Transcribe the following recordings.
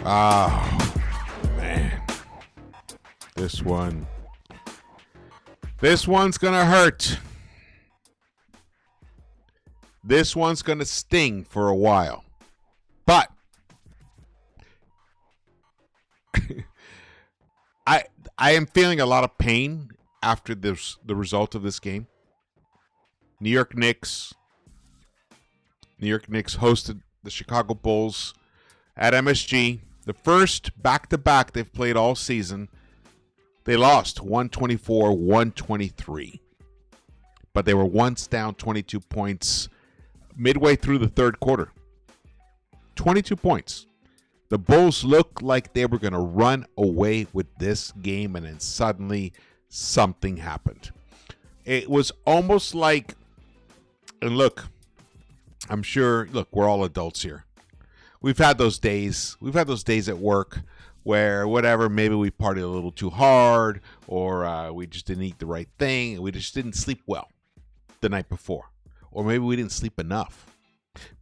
Oh, man. This one's going to hurt. This one's going to sting for a while. But I am feeling a lot of pain after the result of this game. New York Knicks hosted the Chicago Bulls at MSG. The first back-to-back they've played all season. They lost 124-123. But they were once down 22 points midway through the third quarter. 22 points. The Bulls looked like they were going to run away with this game, and then suddenly something happened. It was almost like, and look, I'm sure, we're all adults here. We've had those days. We've had those days at work where maybe we partied a little too hard, or we just didn't eat the right thing, and we just didn't sleep well the night before. Or maybe we didn't sleep enough.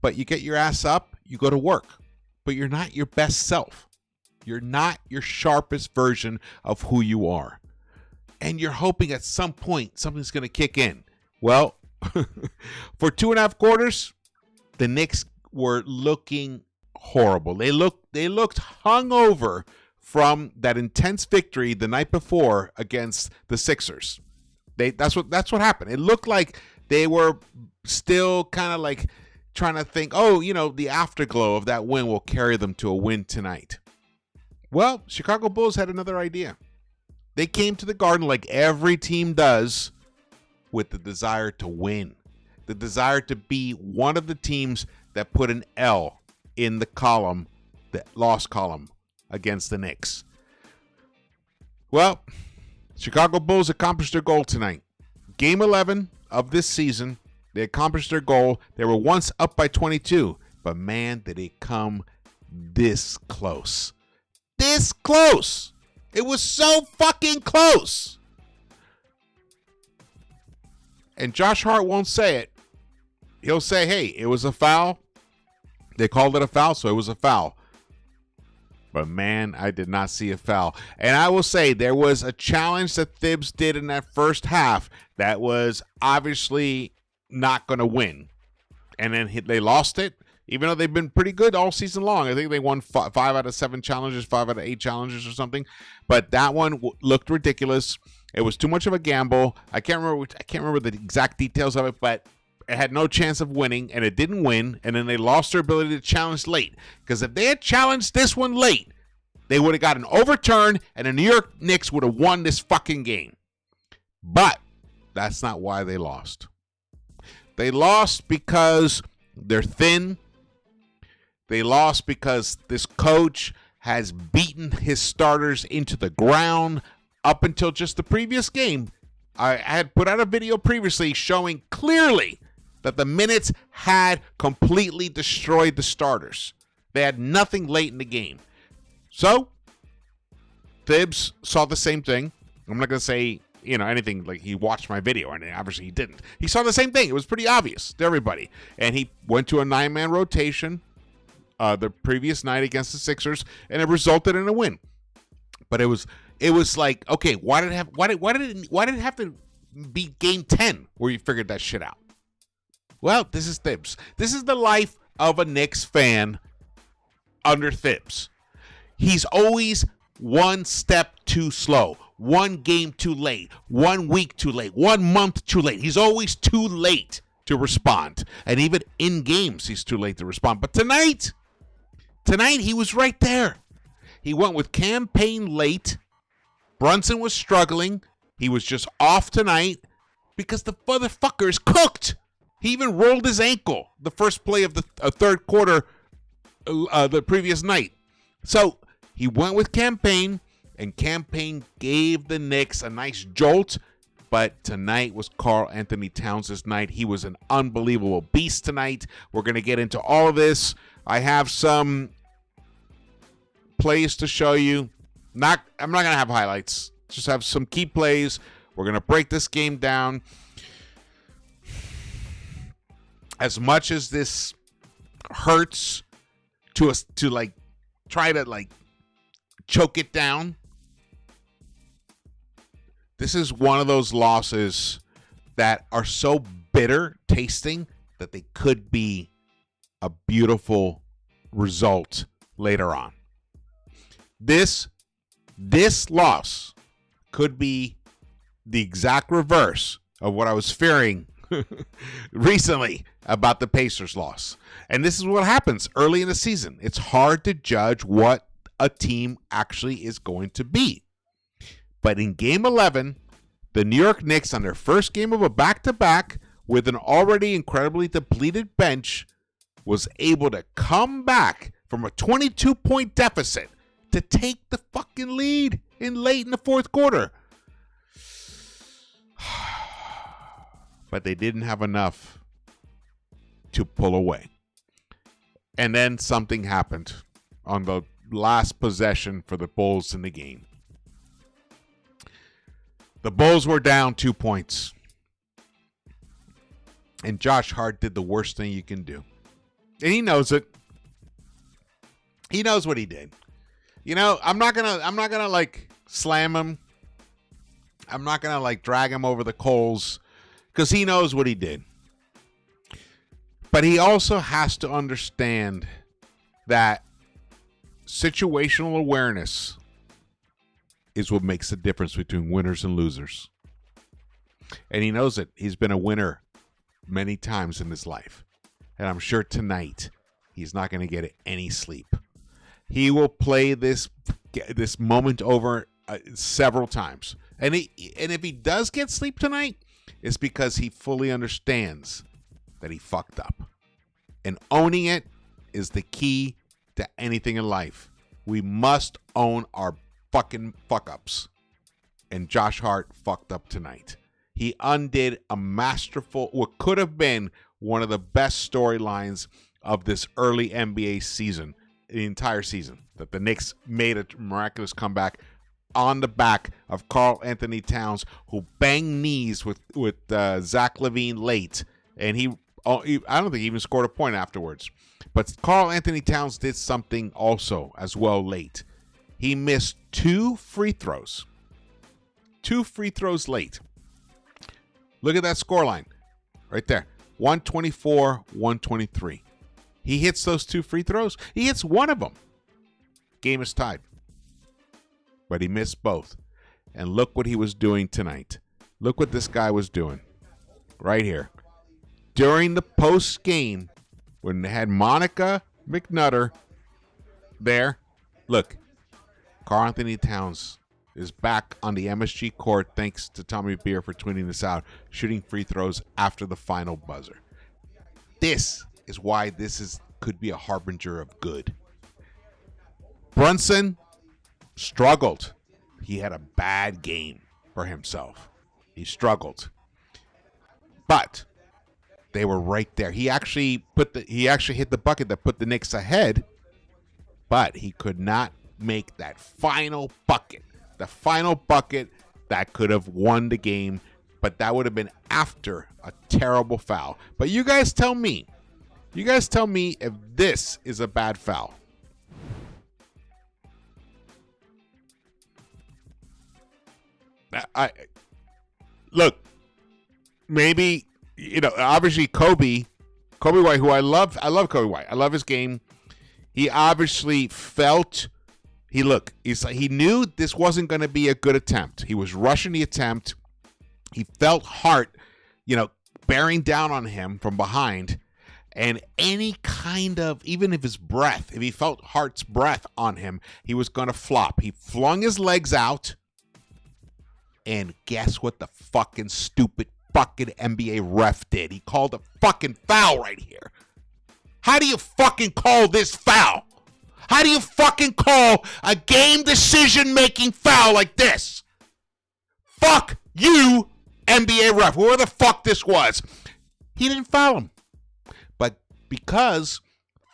But you get your ass up, you go to work. But you're not your best self. You're not your sharpest version of who you are. And you're hoping at some point something's going to kick in. Well, for 2.5 quarters, the Knicks were looking horrible. They looked hungover from that intense victory the night before against the Sixers. That's what happened. It looked like they were still kind of like trying to think, the afterglow of that win will carry them to a win tonight. Well, Chicago Bulls had another idea. They came to the Garden like every team does, with the desire to win. The desire to be one of the teams that put an L in the column, the loss column, against the Knicks. Well, Chicago Bulls accomplished their goal tonight. Game 11 of this season, they accomplished their goal. They were once up by 22, but man, did it come this close. This close. It was so fucking close. And Josh Hart won't say it. He'll say, hey, it was a foul. They called it a foul, so it was a foul. But man, I did not see a foul. And I will say there was a challenge that Thibs did in that first half that was obviously not going to win. And then they lost it, even though they've been pretty good all season long. I think they won 5 out of 7 challenges, 5 out of 8 challenges or something. But that one looked ridiculous. It was too much of a gamble. I can't remember the exact details of it, but it had no chance of winning, and it didn't win, and then they lost their ability to challenge late. Because if they had challenged this one late, they would have got an overturn, and the New York Knicks would have won this fucking game. But that's not why they lost. They lost because they're thin. They lost because this coach has beaten his starters into the ground up until just the previous game. I had put out a video previously showing clearly that the minutes had completely destroyed the starters. They had nothing late in the game. So, Thibs saw the same thing. I'm not going to say, anything like he watched my video, and obviously he didn't. He saw the same thing. It was pretty obvious to everybody. And he went to a 9-man rotation the previous night against the Sixers, and it resulted in a win. But it was like, okay, why did it have to be game 10 where you figured that shit out? Well, this is Thibs. This is the life of a Knicks fan under Thibs. He's always one step too slow, one game too late, 1 week too late, 1 month too late. He's always too late to respond. And even in games, he's too late to respond. But tonight he was right there. He went with campaign late. Brunson was struggling. He was just off tonight because the motherfucker is cooked. He even rolled his ankle the first play of the third quarter the previous night. So he went with campaign, and campaign gave the Knicks a nice jolt. But tonight was Karl Anthony Towns' night. He was an unbelievable beast tonight. We're going to get into all of this. I have some plays to show you. I'm not going to have highlights. Just have some key plays. We're going to break this game down. As much as this hurts to us, to like try to like choke it down. This is one of those losses that are so bitter tasting that they could be a beautiful result later on. This loss could be the exact reverse of what I was fearing recently about the Pacers loss. And this is what happens early in the season. It's hard to judge what a team actually is going to be. But in Game 11, the New York Knicks, on their first game of a back-to-back with an already incredibly depleted bench, was able to come back from a 22-point deficit to take the fucking lead late in the fourth quarter. But they didn't have enough to pull away. And then something happened on the last possession for the Bulls in the game. The Bulls were down 2 points. And Josh Hart did the worst thing you can do. And he knows it. He knows what he did. You know, I'm not gonna like slam him. I'm not gonna like drag him over the coals because he knows what he did. But he also has to understand that situational awareness is what makes the difference between winners and losers. And he knows it. He's been a winner many times in his life. And I'm sure tonight he's not going to get any sleep. He will play this moment over several times. And if he does get sleep tonight, it's because he fully understands that he fucked up. And owning it is the key to anything in life. We must own our fucking fuck-ups. And Josh Hart fucked up tonight. He undid a masterful, what could have been one of the best storylines of this early NBA season, the entire season, that the Knicks made a miraculous comeback on the back of Karl Anthony Towns, who banged knees with Zach LaVine late, and I don't think he even scored a point afterwards. But Karl Anthony Towns did something also as well late. He missed 2 free throws. 2 free throws late. Look at that scoreline right there. 124-123. He hits those 2 free throws. He hits one of them. Game is tied. But he missed both. And look what he was doing tonight. Look what this guy was doing right here. During the post game, when they had Monica McNutter there, look, Karl Anthony Towns is back on the MSG court thanks to Tommy Beer for tweeting this out, shooting free throws after the final buzzer. This is why could be a harbinger of good. Brunson struggled. He had a bad game for himself. He struggled. But they were right there. He actually hit the bucket that put the Knicks ahead, but he could not make that final bucket. The final bucket that could have won the game, but that would have been after a terrible foul. But you guys tell me if this is a bad foul. I look, maybe, obviously Kobe White, who I love Kobe White. I love his game. He obviously felt. He knew this wasn't going to be a good attempt. He was rushing the attempt. He felt Hart, bearing down on him from behind. And any kind of, even if he felt Hart's breath on him, he was going to flop. He flung his legs out. And guess what the fucking stupid fucking NBA ref did? He called a fucking foul right here. How do you fucking call this foul? How do you fucking call a game decision-making foul like this? Fuck you, NBA ref, whoever the fuck this was. He didn't foul him. But because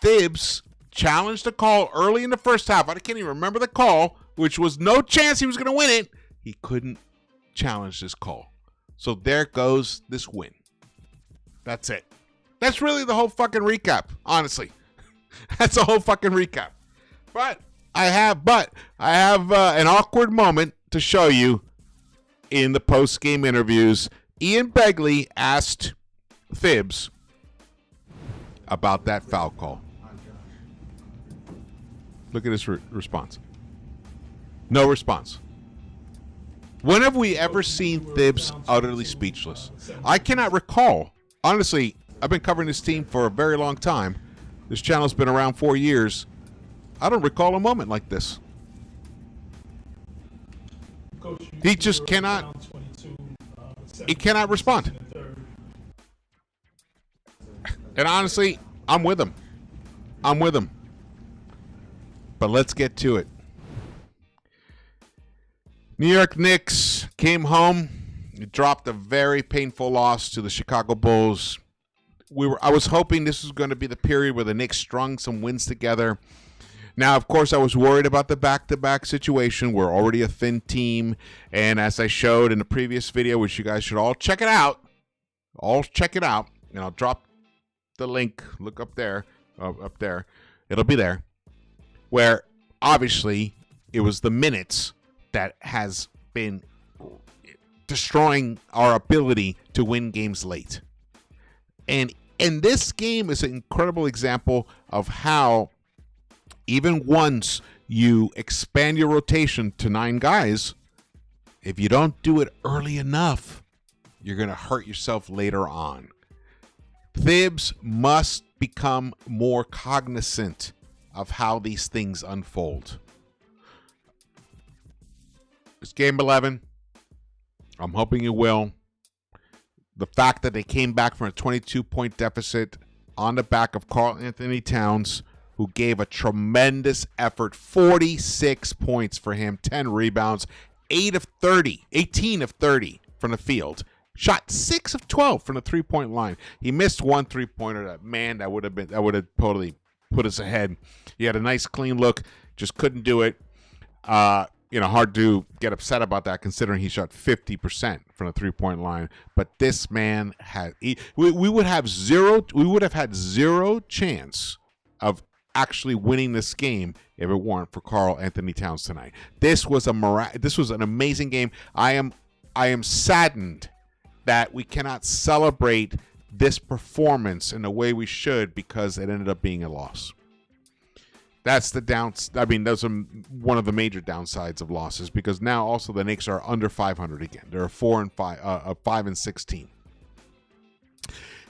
Thibs challenged the call early in the first half, I can't even remember the call, which was no chance he was going to win it, he couldn't challenge this call. So there goes this win. That's it. That's really the whole fucking recap, honestly. That's the whole fucking recap. But I have an awkward moment to show you in the post-game interviews. Ian Begley asked Thibs about that foul call. Look at his response. No response. When have we ever seen Thibs utterly speechless? I cannot recall. Honestly, I've been covering this team for a very long time. This channel's been around 4 years. I don't recall a moment like this. He just cannot. He cannot respond. And honestly, I'm with him. But let's get to it. New York Knicks came home. Dropped a very painful loss to the Chicago Bulls. I was hoping this was going to be the period where the Knicks strung some wins together. Now, of course, I was worried about the back-to-back situation. We're already a thin team. And as I showed in the previous video, which you guys should all check it out. And I'll drop the link. Look up there. Up there. It'll be there. Where, obviously, it was the minutes that has been destroying our ability to win games late. And this game is an incredible example of how even once you expand your rotation to 9 guys, if you don't do it early enough, you're going to hurt yourself later on. Thibs must become more cognizant of how these things unfold. It's game 11. I'm hoping it will. The fact that they came back from a 22-point deficit on the back of Karl Anthony Towns, who gave a tremendous effort, 46 points for him, 10 rebounds, 18 of 30 from the field. Shot 6 of 12 from the three-point line. He missed one three-pointer that would have totally put us ahead. He had a nice clean look, just couldn't do it. Hard to get upset about that considering he shot 50% from the three-point line. But this man we would have had zero chance of actually winning this game if it weren't for Karl Anthony Towns tonight. This was an amazing game. I am saddened that we cannot celebrate this performance in the way we should because it ended up being a loss. That's the those are one of the major downsides of losses, because now also the Knicks are under 500 again. They're a 5-16.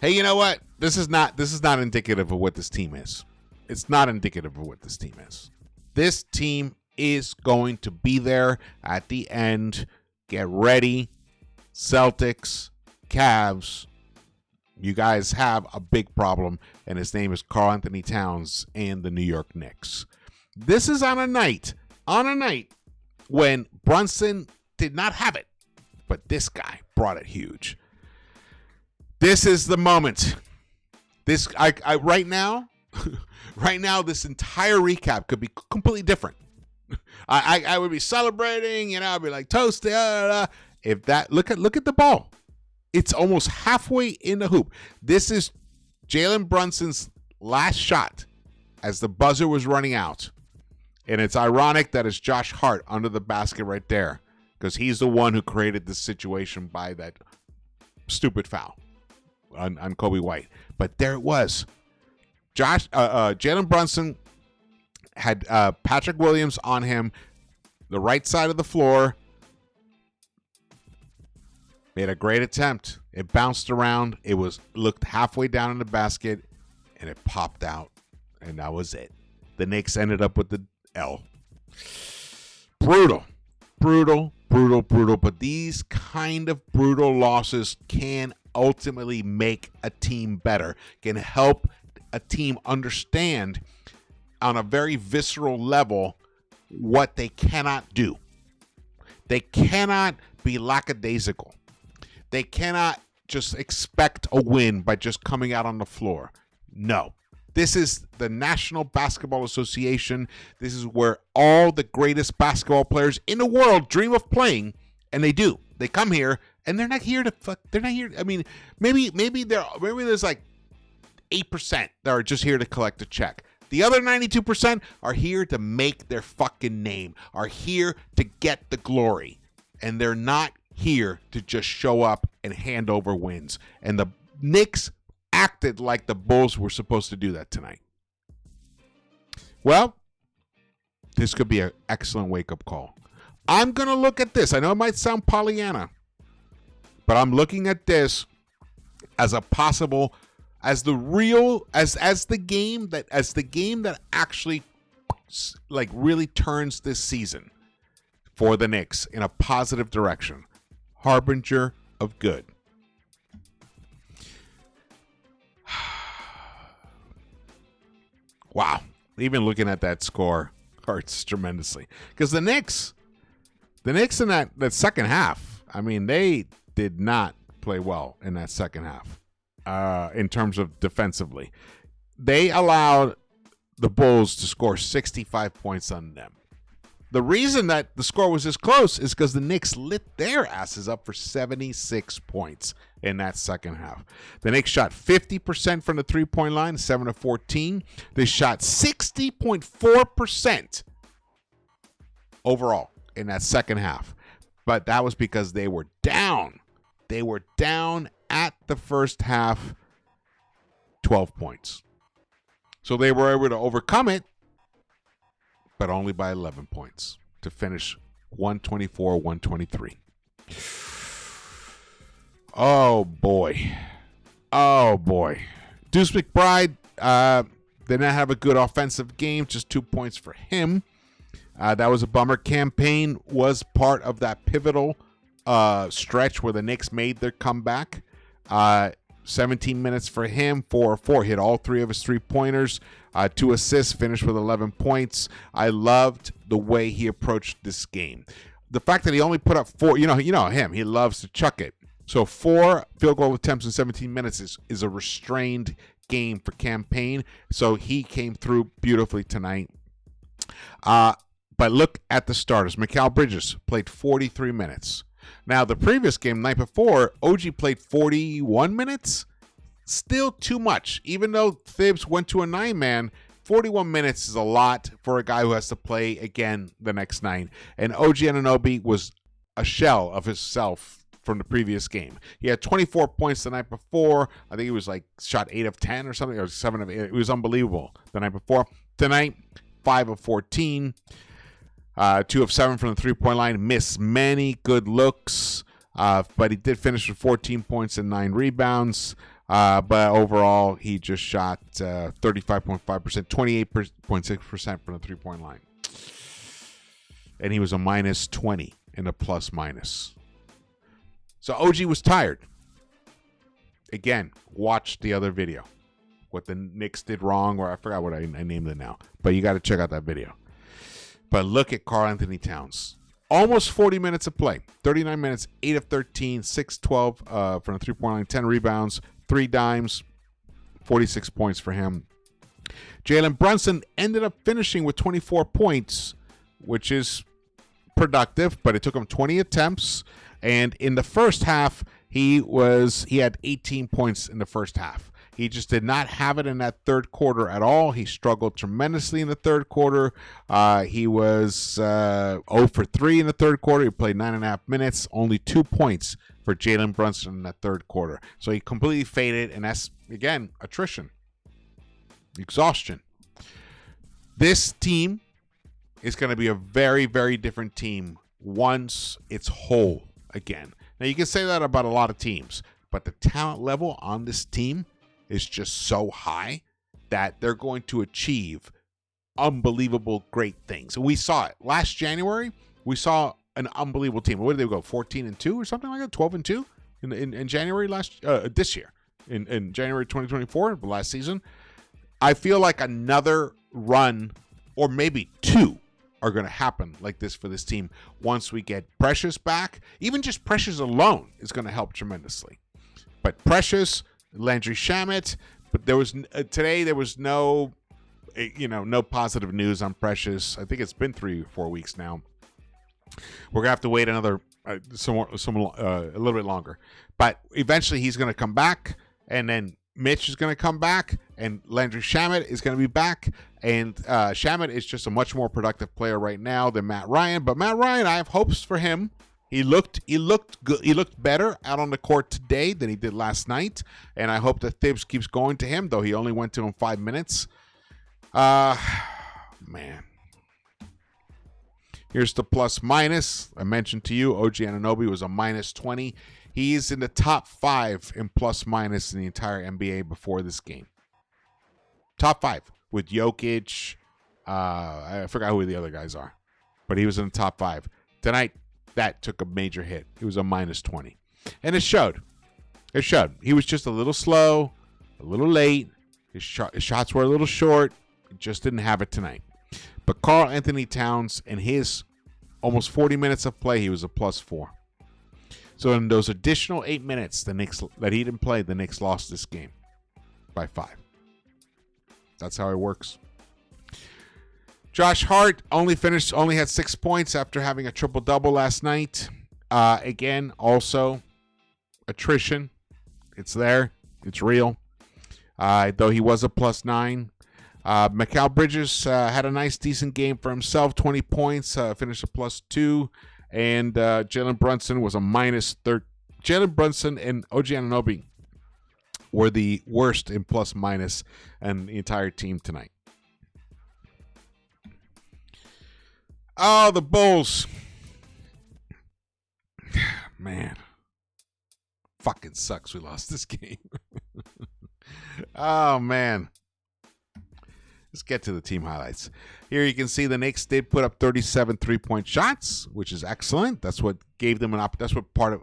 Hey, you know what? This is not indicative of what this team is. It's not indicative of what this team is. This team is going to be there at the end. Get ready. Celtics, Cavs. You guys have a big problem, and his name is Karl Anthony Towns and the New York Knicks. This is on a night when Brunson did not have it, but this guy brought it huge. This is the moment. Right now, this entire recap could be completely different. I would be celebrating, I'd be like toast. If that look at the ball. It's almost halfway in the hoop. This is Jalen Brunson's last shot as the buzzer was running out. And it's ironic that it's Josh Hart under the basket right there, because he's the one who created this situation by that stupid foul on Kobe White. But there it was. Jalen Brunson had Patrick Williams on him, the right side of the floor. Made a great attempt. It bounced around. It looked halfway down in the basket, and it popped out, and that was it. The Knicks ended up with the L. Brutal. But these kind of brutal losses can ultimately make a team better, can help a team understand on a very visceral level what they cannot do. They cannot be lackadaisical. They cannot just expect a win by just coming out on the floor. No. This is the National Basketball Association. This is where all the greatest basketball players in the world dream of playing, and they do. They come here, and they're not here to fuck. They're not here. I mean, maybe there's like 8% that are just here to collect a check. The other 92% are here to make their fucking name, are here to get the glory. And they're not here to just show up and hand over wins. And the Knicks acted like the Bulls were supposed to do that tonight. Well, this could be an excellent wake-up call. I'm going to look at this. I know it might sound Pollyanna, but I'm looking at this as a possible, as the game that actually like really turns this season for the Knicks in a positive direction. Harbinger of good. Wow. Even looking at that score hurts tremendously. Because the Knicks in that second half, I mean, they did not play well in that second half in terms of defensively. They allowed the Bulls to score 65 points on them. The reason that the score was this close is because the Knicks lit their asses up for 76 points in that second half. The Knicks shot 50% from the three-point line, 7 of 14. They shot 60.4% overall in that second half. But that was because they were down. They were down at the first half 12 points. So they were able to overcome it, but only by 11 points to finish 124-123. Oh, boy. Oh, boy. Deuce McBride did not have a good offensive game, just 2 points for him. That was a bummer. Campaign was part of that pivotal stretch where the Knicks made their comeback. 17 minutes for him, 4-4. Hit all 3 of his 3-pointers. 2 assists, finished with 11 points. I loved the way he approached this game. The fact that he only put up 4, you know him, he loves to chuck it. So 4 field goal attempts in 17 minutes is a restrained game for Campaign. So he came through beautifully tonight. But look at the starters. Mikal Bridges played 43 minutes. Now, the previous game, the night before, OG played 41 minutes. Still too much. Even though Thibs went to a 9-man, 41 minutes is a lot for a guy who has to play again the next night. And OG Anunoby was a shell of himself from the previous game. He had 24 points the night before. I think he was like shot 8 of 10 or something, or 7 of 8. It was unbelievable the night before. Tonight, 5 of 14. 2 of 7 from the three-point line. Missed many good looks, but he did finish with 14 points and 9 rebounds. But overall, he just shot 35.5%, 28.6% from the three-point line. And he was a minus 20 in the plus-minus. So OG was tired. Again, watch the other video. What the Knicks did wrong, or I forgot what I named it now. But you got to check out that video. But look at Karl-Anthony Towns. Almost 40 minutes of play. 39 minutes, 8 of 13, 6-12 from the three-point line, 10 rebounds, 3 dimes, 46 points for him. Jalen Brunson ended up finishing with 24 points, which is productive, but it took him 20 attempts. And in the first half, he had 18 points in the first half. He just did not have it in that third quarter at all. He struggled tremendously in the third quarter. He was 0 for 3 in the third quarter. He played 9.5 minutes, only 2 points for Jalen Brunson in that third quarter. So he completely faded, and that's, again, attrition, exhaustion. This team is going to be a very, very different team once it's whole again. Now, you can say that about a lot of teams, but the talent level on this team is just so high that they're going to achieve unbelievable great things. And we saw it last January. We saw an unbelievable team. What did they go? 14-2 or something like that? 12-2 in January this year, in January 2024, the last season. I feel like another run, or maybe 2, are going to happen like this for this team once we get Precious back. Even just Precious alone is going to help tremendously. But Precious, Landry Shamet, but today there was no positive news on Precious. I think it's been 3 or 4 weeks now. We're gonna have to wait another a little bit longer, but eventually he's gonna come back, and then Mitch is gonna come back, And Landry Shamet is going to be back. And Shamet is just a much more productive player right now than Matt Ryan. But Matt Ryan, I have hopes for him. He looked good. He looked better out on the court today than he did last night. And I hope that Thibs keeps going to him, though he only went to him 5 minutes. Man. Here's the plus minus. I mentioned to you, OG Anunoby was a minus 20. He's in the top 5 in plus minus in the entire NBA before this game. Top 5 with Jokic. I forgot who the other guys are, but he was in the top 5. Tonight, that took a major hit. He was a minus 20. And it showed. It showed. He was just a little slow, a little late. His shots were a little short. He just didn't have it tonight. But Karl Anthony Towns, in his almost 40 minutes of play, he was a plus 4. So in those additional 8 minutes the Knicks that he didn't play, the Knicks lost this game by 5. That's how it works. Josh Hart only had 6 points after having a triple-double last night. Again, also attrition. It's there. It's real. Though he was a plus 9. Mikal Bridges had a nice, decent game for himself. 20 points, finished a plus 2. And Jalen Brunson was a minus 3. Jalen Brunson and OG Anunoby were the worst in plus minus and the entire team tonight. Oh, the Bulls. Man. Fucking sucks we lost this game. Oh, man. Let's get to the team highlights. Here you can see the Knicks did put up 37 3-point shots, which is excellent. That's what gave them an opportunity. That's what part of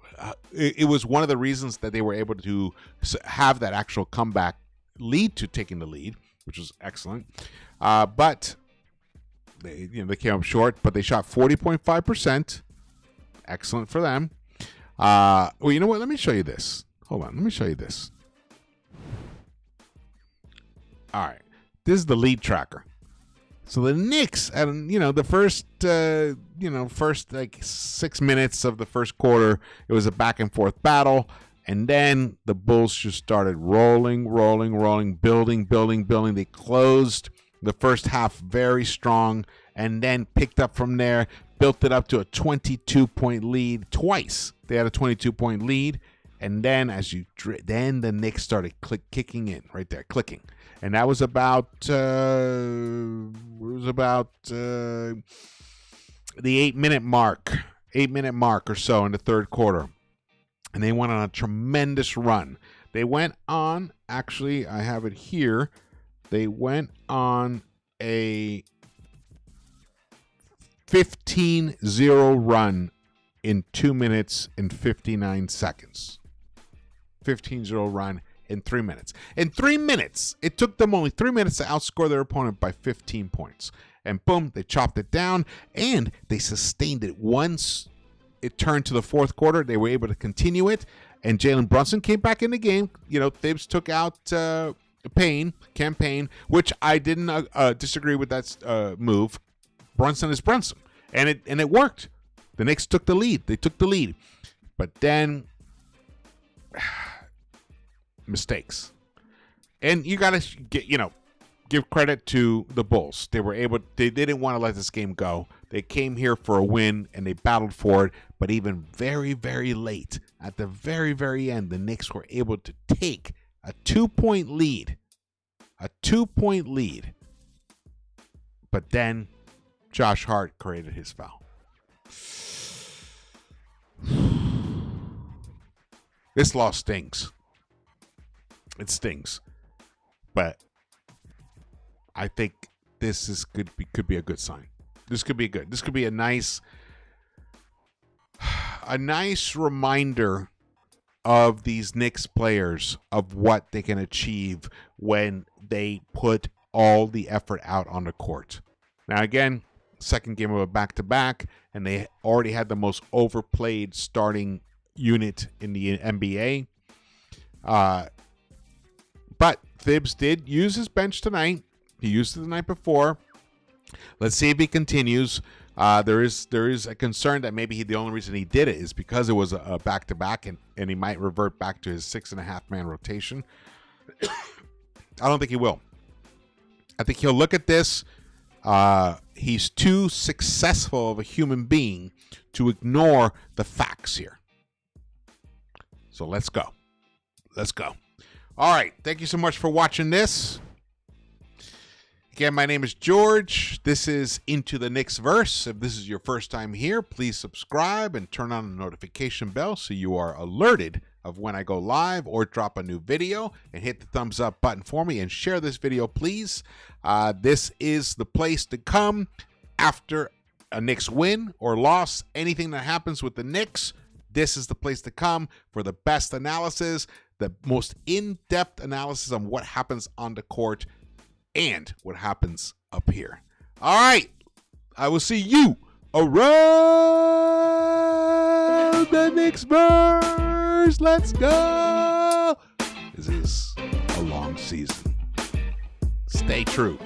it was one of the reasons that they were able to have that actual comeback lead to taking the lead, which was excellent. But they came up short, but they shot 40.5%. Excellent for them. Well, you know what? Let me show you this. Hold on. Let me show you this. All right. This is the lead tracker. So the Knicks, the first like 6 minutes of the first quarter, it was a back and forth battle. And then the Bulls just started rolling, building. They closed the first half very strong and then picked up from there, built it up to a 22-point lead twice. They had a 22-point lead. And then then the Knicks started kicking in right there, clicking. And that was about the 8-minute mark. 8-minute mark or so in the third quarter. And they went on a tremendous run. They went on, actually, I have it here. They went on a 15-0 run in 2 minutes and 59 seconds. 15-0 run in 3 minutes. In 3 minutes, it took them only 3 minutes to outscore their opponent by 15 points. And boom, they chopped it down, and they sustained it. Once it turned to the fourth quarter, they were able to continue it, and Jalen Brunson came back in the game. Thibs took out campaign, which I didn't disagree with that move. Brunson is Brunson, and it worked. The Knicks took the lead. They took the lead. But then mistakes. And you got to give credit to the Bulls. They didn't want to let this game go. They came here for a win and they battled for it, but even very, very late, at the very, very end, the Knicks were able to take a 2-point lead. A 2-point lead. But then Josh Hart created his foul. This loss stings. It stings. But I think this could be a good sign. This could be good. This could be a nice reminder of these Knicks players of what they can achieve when they put all the effort out on the court. Now again, second game of a back-to-back, and they already had the most overplayed starting unit in the NBA. But Thibs did use his bench tonight. He used it the night before. Let's see if he continues. There is a concern that maybe the only reason he did it is because it was a back-to-back, and he might revert back to his 6.5-man rotation. I don't think he will. I think he'll look at this. He's too successful of a human being to ignore the facts here. So let's go. Let's go. All right. Thank you so much for watching this. Again, my name is George. This is Into the Knicks-Verse. If this is your first time here, please subscribe and turn on the notification bell so you are alerted of when I go live or drop a new video, and hit the thumbs up button for me and share this video, please. This is the place to come after a Knicks win or loss. Anything that happens with the Knicks, this is the place to come for the best analysis, the most in-depth analysis on what happens on the court and what happens up here. All right. I will see you around the Knicks-Verse. Let's go. This is a long season. Stay true.